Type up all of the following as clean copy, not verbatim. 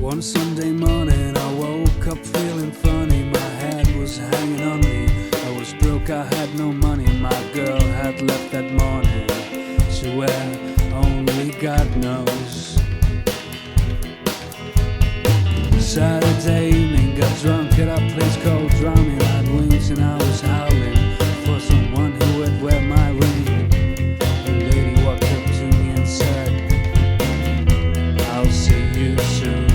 One Sunday morning I woke up feeling funny. My head was hanging on me. I was broke, I had no money. My girl had left that morning to where only God knows. Saturday evening, got drunk at a place called Drowning. I had wings and I was howling for someone who would wear my ring. A lady walked up to me and said, "I'll see you soon."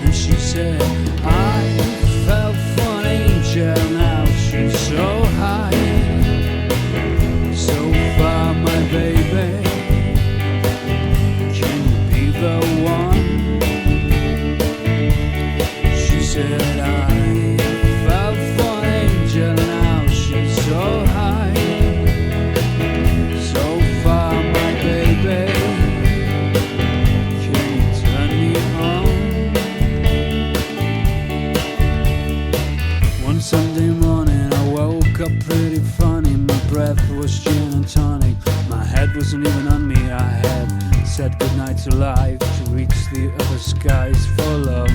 And she said, "I fell for an angel, now she's so high, so far, my baby. Can you be the one?" She said, "I fell for an angel, now she's so high, so far, my baby. Can you turn me on?" One Sunday morning I woke up pretty funny. My breath was gin and tonic. My head wasn't even on me. I had said goodnight to life to reach the other skies for love.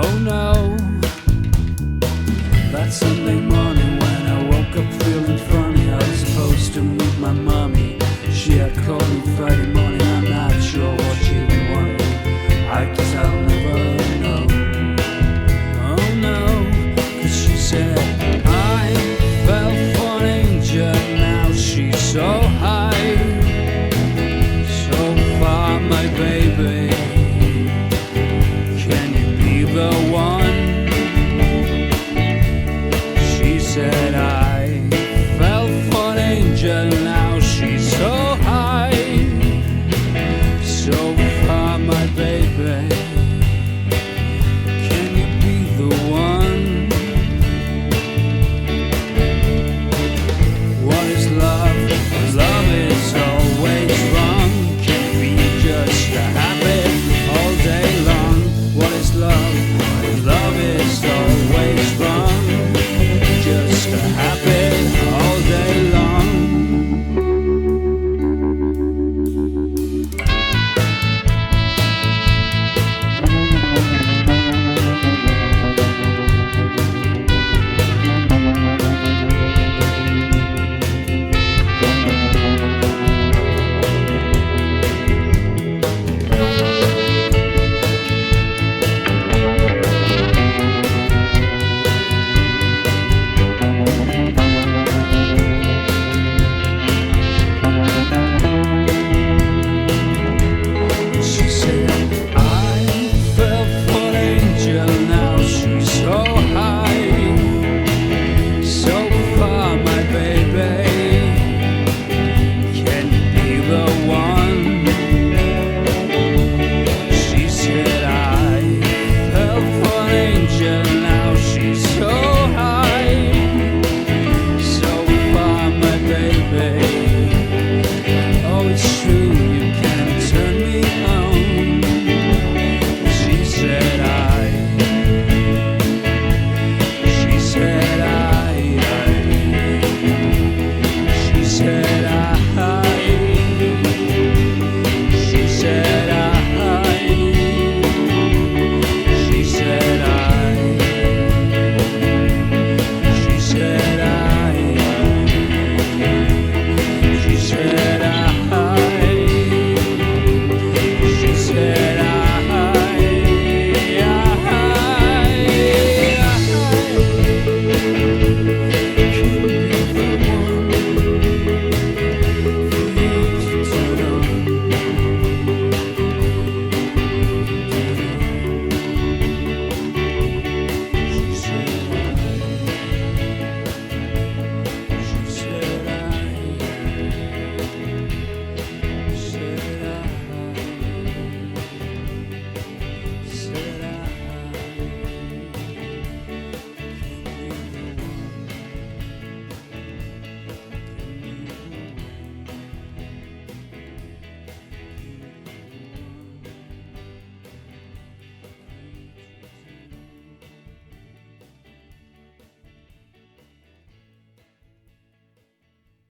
Oh no, that Sunday morning